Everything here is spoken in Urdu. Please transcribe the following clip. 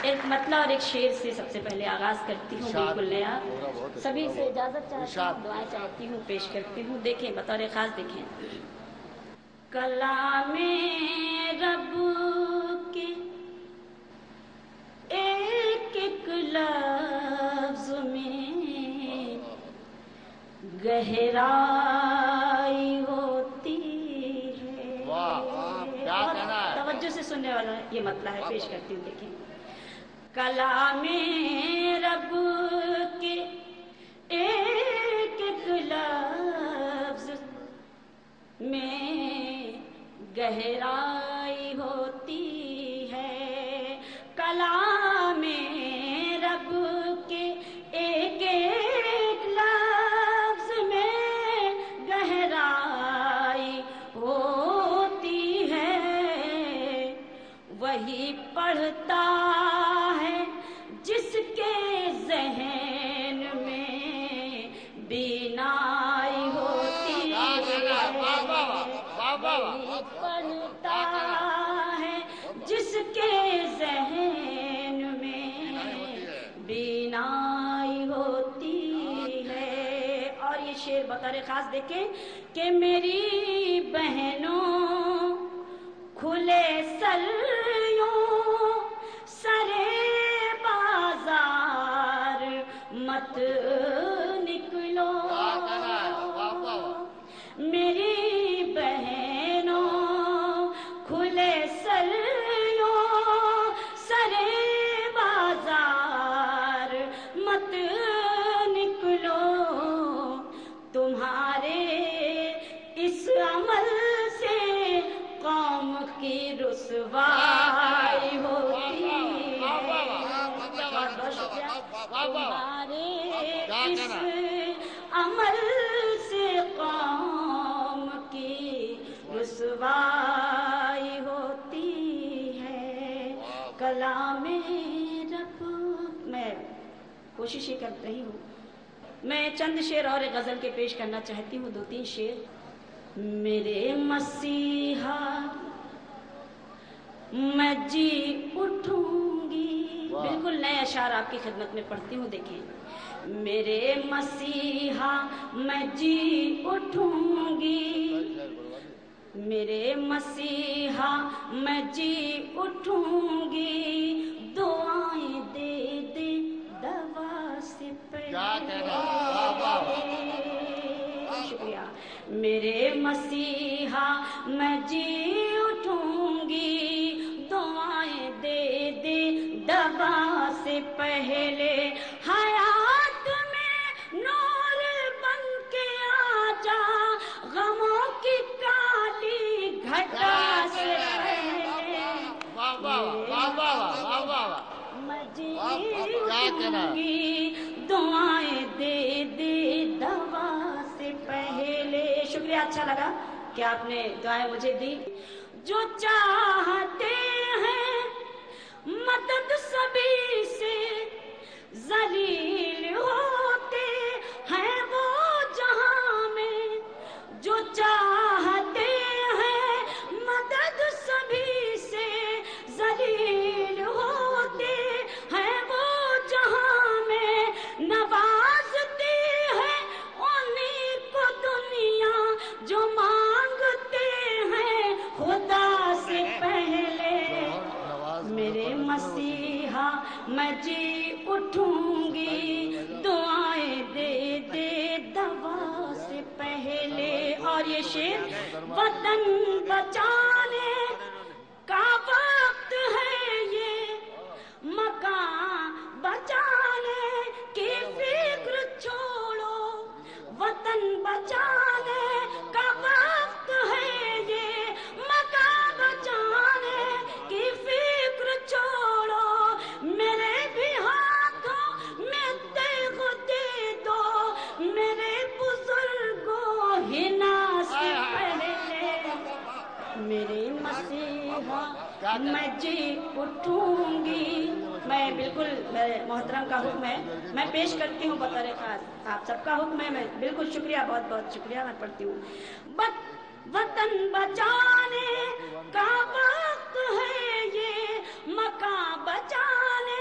ایک مطلع اور ایک شعر سے سب سے پہلے آغاز کرتی ہوں، بالکل نیا. سبھی سے اجازت چاہتی ہوں، دعائیں چاہتی ہوں، پیش کرتی ہوں. دیکھیں بطور خاص دیکھیں. کلام رب کے ایک ایک لفظ میں گہرائی ہوتی ہے. توجہ سے سننے والا یہ مطلب ہے، پیش کرتی ہوں. دیکھیں کلام رب کے ایک ایک لفظ میں گہرائی ہوتی ہے. کلام رب کے ایک ایک لفظ میں گہرائی ہوتی ہے. وہی پڑھتا ہے جس کے ذہن میں بینائی ہوتی ہے. وہی پڑھتا ہے جس کے ذہن میں بینائی ہوتی ہے. اور یہ شعر بطور خاص دیکھیں کہ میری بہنوں کھلے سلیوں سرے بازار مت نکلو. میری بہنوں کھلے سلیوں سرے بازار مت نکلو. تمہارے اس عمل سے قوم کی رسوائی ہوتی ہے. تمہارے اس عمل سے قوم کی رسوائی ہوتی ہے. کلام رب. میں کوشش یہ کر رہی ہوں، میں چند شعر اور غزل کے پیش کرنا چاہتی ہوں، 2-3 شعر. میرے مسیحا میں جی اٹھوں گی. بالکل نئے اشعار آپ کی خدمت میں پڑھتی ہوں. دیکھیں میرے مسیحا میں جی اٹھوں گی. میرے مسیحا میں جی اٹھوں گی. دعائیں دے دے دوا سے پہلے. شکریہ. میرے مسیحا میں جی اٹھوں گی. دعائیں دے دے دوا سے پہلے. حیات میں نور بن کے آ جا غموں کی کالی گھٹا سے پہلے. میں جی اٹھوں گی. دعائیں دے دے دوا سے پہلے. شکریہ، اچھا لگا کہ آپ نے دعائیں مجھے دی. جو چاہتے ہیں مدد سبھی سے ذلیل ہوتے ہیں وہ جہاں میں. جو چاہتے ہیں مدد سبھی سے ذلیل ہوتے ہیں وہ جہاں میں. نوازتی ہے انہیں کو دنیا جو مانگتے ہیں خدا سے پہلے. میرے مسیحا میں جی اٹھوں گی. دعائیں دے دے دوا سے پہلے. اور یہ شعر وطن بچانے کا وقت ہے، یہ مکان بچانے کی فکر چھوڑو. وطن بچانے کا وقت ہے، یہ مکان بچانے کی فکر چھوڑو. میرے بھی ہاتھوں میں تیغ دے دو. میرے بزرگوں ہنا سے پہلے. میرے مسیحا میں جی اٹھوں گی. میں بالکل محترم کا حکم ہے، میں پیش کرتی ہوں بطور خاص. آپ سب کا حکم ہے، میں بالکل شکریہ، بہت بہت شکریہ. میں پڑھتی ہوں. وطن بچانے کا وقت ہے، یہ مکان بچانے